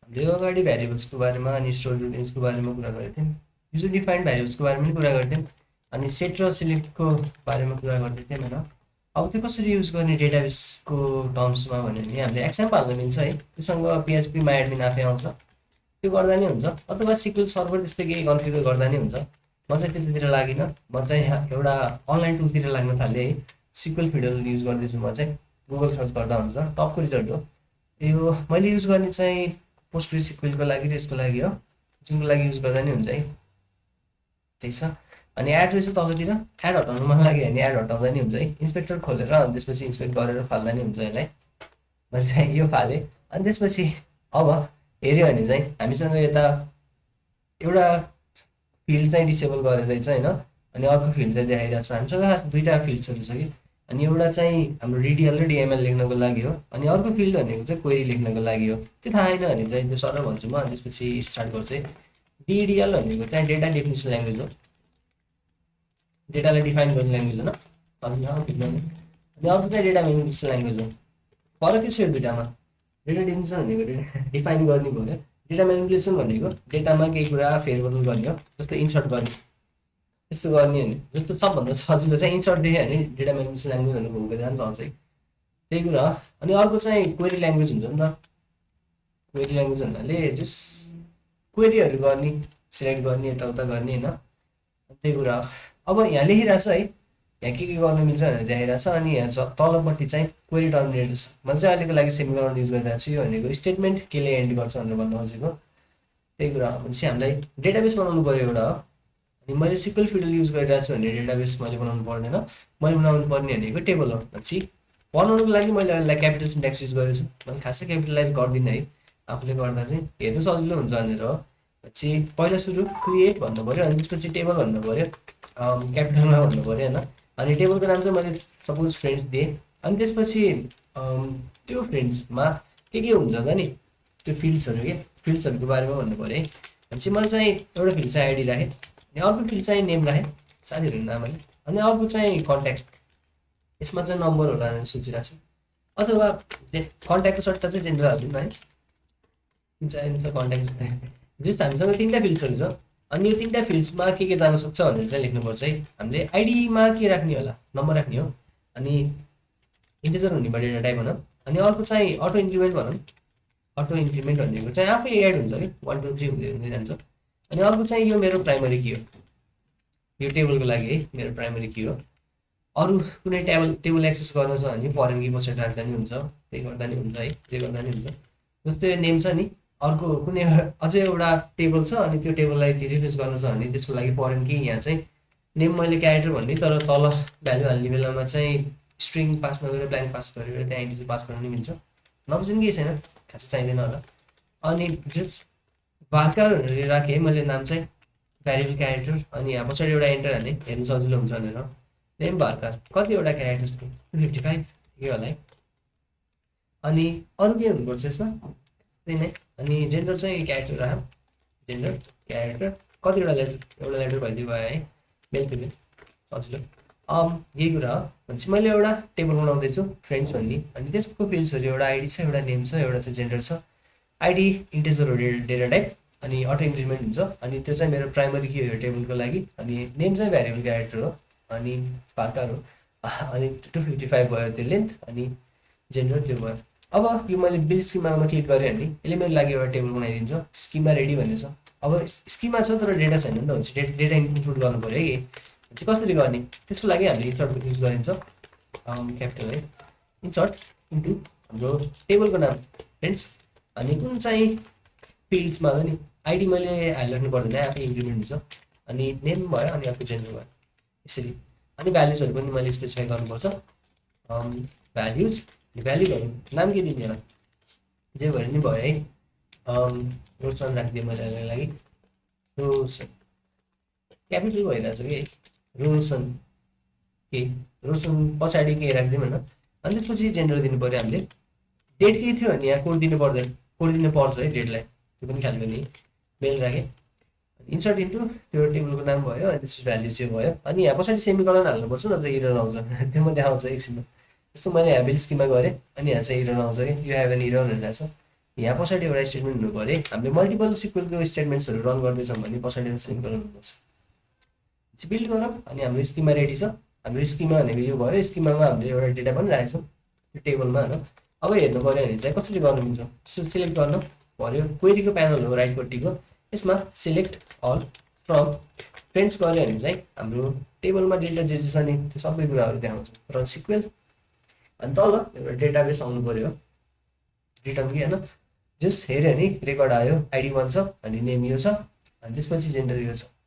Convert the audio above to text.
हामीले यो अगाडि भ्यारिएबल्सको बारेमा अनि स्टोर रुटिन्सको बारेमा कुरा गरेको थियौँ। युजर डिफाइन्ड भ्यारिएबल्सको बारेमा पनि कुरा गर्थ्यौँ अनि सेट र सिलेक्टको बारेमा कुरा गर्दै थियौँ होइन। अब त्यो कसरी युज गर्ने डेटाबेसको टर्म्समा भन्यो भने हामीले एक्जाम्पल हाल्न मिल्छ है। त्योसँग पिएचपी माइएडमिन आफै आउँछ, त्यो गर्दा नै हुन्छ, अथवा सिक्वल सर्भर त्यस्तै केही कन्फिगर गर्दा नै हुन्छ। म चाहिँ त्यतातिर लागिनँ, म चाहिँ यहाँ एउटा अनलाइन टुलतिर लाग्न थालेँ है। सिक्वल फिडल युज गर्दैछु म चाहिँ, गुगल सर्च गर्दा हुन्छ, टपको रिजल्ट हो यो। मैले युज गर्ने चाहिँ पोस्टग्रेसिक्वेलको लागि र यसको लागि हो, जुनको लागि युज गर्दा नै हुन्छ है। त्यही छ। अनि एड रहेछ तलतिर, एड हटाउनु मन लाग्यो भने एड हटाउँदा नि हुन्छ है। इन्सपेक्टर खोलेर अनि त्यसपछि इन्सपेक्ट गरेर फाल्दा नि हुन्छ यसलाई। मैले चाहिँ यो फालेँ। अनि त्यसपछि अब हेऱ्यो भने चाहिँ हामीसँग यता एउटा फिल्ड चाहिँ डिसेबल गरेर रहेछ होइन, अनि अर्को फिल्ड चाहिँ देखाइरहेको छ। हामीसँग खास दुईवटा फिल्ड्सहरू छ कि, अनि एउटा चाहिँ हाम्रो डिडिएल र डिएमएल लेख्नको लागि हो, अनि अर्को फिल्ड भनेको चाहिँ क्वेरी लेख्नको लागि हो। त्यो थाहा छैन भने चाहिँ त्यो सरल भन्छु म। अनि त्यसपछि स्टार्ट गर्छु है। डिडिएल भनेको चाहिँ डेटा डेफिनेसन ल्याङ्ग्वेज हो, डेटालाई डिफाइन गर्ने ल्याङ्ग्वेज होइन, अनि अर्को चाहिँ डेटा मेनिपुलेसन ल्याङ्ग्वेज हो। फरक के छ यो दुइटामा? डेटा डेफिनेसन भनेको डेटा डिफाइन गर्ने भयो, डेटा मेनिपुलेसन भनेको डेटामा केही कुरा फेरबदल गर्ने हो, जस्तो इन्सर्ट गर्ने, त्यस्तो गर्ने होइन। जस्तो सबभन्दा सजिलो चाहिँ इन्सर्ट देख्यो भने डेटा मेनिपुलेसन ल्याङ्ग्वेज भनेर भूमिका जान्छ है, त्यही कुरा हो। अनि अर्को चाहिँ क्वेरी ल्याङ्ग्वेज हुन्छ नि त। क्वेरी ल्याङ्ग्वेज भन्नाले जस क्वेरीहरू गर्ने, सिलेक्ट गर्ने, यताउता गर्ने होइन, त्यही कुरा हो। अब यहाँ लेखिरहेछ है, यहाँ के गर्न मिल्छ भनेर देखाइरहेछ। अनि यहाँ तलपट्टि चाहिँ क्वेरी टर्मिनेटर छ। मैले चाहिँ अहिलेको लागि सेमिकोलन युज गरिरहेको छु। यो भनेको स्टेटमेन्ट केले एन्ड गर्छ भनेर भन्नु खोजेको, त्यही कुरा हो। भनेपछि हामीलाई डेटाबेस बनाउनु पऱ्यो एउटा हो। अनि मैले सिक्वल फिडल युज गरिरहेको छु भने डेटाबेस मैले बनाउनु पर्दैन, मैले बनाउनु पर्ने भनेको टेबल हो। भनेपछि बनाउनुको लागि मैले यसलाई क्यापिटल सिन्ट्याक्स युज गरेको छु। मैले खासै क्यापिटलाइज गर्दिनँ है, आफूले गर्दा चाहिँ हेर्नु सजिलो हुन्छ भनेर हो। भनेपछि पहिला सुरु क्रिएट भन्नु पऱ्यो, अनि त्यसपछि टेबल भन्नु पऱ्यो, क्यापिटलमा भन्नु पऱ्यो होइन। अनि टेबलको नाम चाहिँ मैले सपोज फ्रेन्ड्स दिएँ। अनि त्यसपछि त्यो फ्रेन्ड्समा के हुन्छ त नि, त्यो फिल्ड्सहरू के फिल्ड्सहरूको बारेमा भन्नु पऱ्यो है। भनेपछि मैले चाहिँ एउटा फिल्ड चाहिँ आइडी राखेँ, अनि अर्को फिल्ड चाहिँ नेम राखेँ, साथीहरूको नाम है। अनि अर्को चाहिँ कन्ट्याक्ट, यसमा चाहिँ नम्बर होला भनेर सोचिरहेको छु, अथवा कन्ट्याक्टको सट्टा चाहिँ जेन्डर हालिदिउँ न है, चाहिन्छ कन्ट्याक्ट। जस्तो हामीसँग तिनवटा फिल्ड्सहरू छ, अनि यो तिनवटा फिल्ड्समा के जान सक्छ भनेर चाहिँ लेख्नुपर्छ है। हामीले आइडीमा के राख्ने होला, नम्बर राख्ने हो, अनि इन्टिजर हुने भयो डेटा टाइप भनौँ। अनि अर्को चाहिँ अटो इन्क्रिमेन्ट भनौँ। अटो इन्क्रिमेन्ट भनेको चाहिँ आफै एड हुन्छ कि 1 2 3 हुँदै हुँदै जान्छ। अनि अर्को चाहिँ यो मेरो प्राइमरी की हो, यो टेबलको लागि है, मेरो प्राइमरी की हो। अरू कुनै टेबल एक्सेस गर्न छ भने फरेन की पछाडि राख्दा नि हुन्छ, त्यही गर्दा नि हुन्छ है, जे गर्दा नि हुन्छ। जस्तो यो नेम छ नि, अर्को कुनै अझै एउटा टेबल छ, अनि त्यो टेबललाई रिफ्रेस गर्न छ भने त्यसको लागि फरेन की यहाँ चाहिँ नेम मैले क्यारेक्टर भन्ने, तर तल भ्यालु हाल्ने बेलामा चाहिँ स्ट्रिङ पास नगरेर ब्ल्याङ्क पास गरेर त्यहाँ इन्टिजर पास गर्न नि मिल्छ। नबुझ्नु केही छैन, खासै चाहिँदैन होला। अनि जस भार्कर भनेर राखेँ मैले नाम चाहिँ भ्यारिएबल क्यारेक्टर, अनि यहाँ पछाडि एउटा एन्टर हाल्ने, हेर्नु सजिलो हुन्छ भनेर। नेम भार्कर कतिवटा क्यारेक्टर्स 255 ठिकै होला है। अनि अरू के हुनुपर्छ यसमा, त्यही नै। अनि जेन्डर चाहिँ क्यारेक्टर राख, जेन्डर क्यारेक्टर कतिवटा लेटर, एउटा लेटर भइदियो भयो है, मेल फिमेल सजिलो। यही कुरा हो। भनेपछि मैले एउटा टेबल बनाउँदैछु फ्रेन्ड्स भन्ने, अनि त्यसको फिल्ड्सहरू एउटा आइडी छ, एउटा नेम छ, एउटा चाहिँ जेन्डर छ। आइडी इन्टिजर हो, डेटा टाइप, अनि अटो इन्क्रिमेन्ट हुन्छ। अनि त्यो चाहिँ मेरो प्राइमरी की हो यो टेबलको लागि। अनि नेम चाहिँ भ्यारिएबल क्यारेक्टर हो, अनि भार्कर हो। अनि 255 भयो त्यो लेन्थ, अनि जेन्डर त्यो भयो। अब यो मैले बिल स्किमामा क्लिक गरेँ भने यसले मेरो लागि एउटा टेबल बनाइदिन्छ, स्किमा रेडी भन्ने छ। अब स्किमा छ तर डेटा छैन नि त, हुन्छ डेटा इन्क्लुड गर्नु पऱ्यो है। कि कसरी गर्ने, त्यसको लागि हामीले इन्सर्ट युज गरिन्छ, क्यापिटल है, इन्सर्ट इन्टु हाम्रो टेबलको नाम फ्रेन्ड्स। अनि कुन चाहिँ फिल्ड्समा हो नि, आइडी मैले हालिराख्नु पर्दैन, आफै इन्क्रिमेन्ट हुन्छ। अनि नेम भयो, अनि अर्को जेन्डर भयो, यसरी। अनि भ्याल्युजहरू पनि मैले स्पेसिफाई गर्नुपर्छ, भ्याल्युज भ्याल्युहरू नाम के दिने होला, जे भयो नि भयो है। रोसन राखिदिएँ मैले यसलाई लागि, रोसन क्यापिटल भइरहेछ कि है, रोसन के, रोसन पछाडि के राखिदिउँ होइन। अनि त्यसपछि जेन्डर दिनु पऱ्यो हामीले। डेट के थियो भने यहाँ कोड दिनु पर्दैन, कोड दिनु पर्छ है डेटलाई, त्यो पनि खालि पनि मेल राखेँ। इन्सर्ट इन्टु त्यो टेबलको नाम भयो, अनि त्यसपछि भ्याल्यु चाहिँ भयो। अनि यहाँ पछाडि सेमिकोलन हाल्नुपर्छ, नत्र इरर आउँछ, त्यो म देखाउँछु एकछिनमा। जस्तो मैले यहाँ बिल स्किममा गरेँ, अनि यहाँ चाहिँ इरर आउँछ कि, यु हेभ एन इरर भनिरहेको छ। यहाँ पछाडि एउटा स्टेटमेन्ट हुनु पर्यो हामीले मल्टिपल सिक्वेलको स्टेटमेन्ट्सहरू रन गर्दैछौँ भने पछाडि सिम्पल हुनुपर्छ बिल्ड गरौँ अनि हाम्रो स्किमा रेडी छ हाम्रो स्किमा भनेको यो भयो स्किमामा हामीले एउटा डेटा पनि राखेछौँ त्यो टेबलमा होइन अब हेर्नु पर्यो भने चाहिँ कसरी गर्नु मिल्छ त्यसो सिलेक्ट गर्नु पर्यो क्वेरीको प्यानल हो राइटपट्टिको यसमा सिलेक्ट अल फ्रम फ्रेन्ड्स गऱ्यो भने चाहिँ हाम्रो टेबलमा डेटा जे छ नि त्यो सबै कुराहरू देखाउँछ रन सिक्वेल अनि तल एउटा डेटाबेस आउनु पर्यो रिटर्न कि होइन जस हेऱ्यो भने रेकर्ड आयो आइडी 1 छ अनि नेम यो छ अनि त्यसपछि जेन्डर यो छ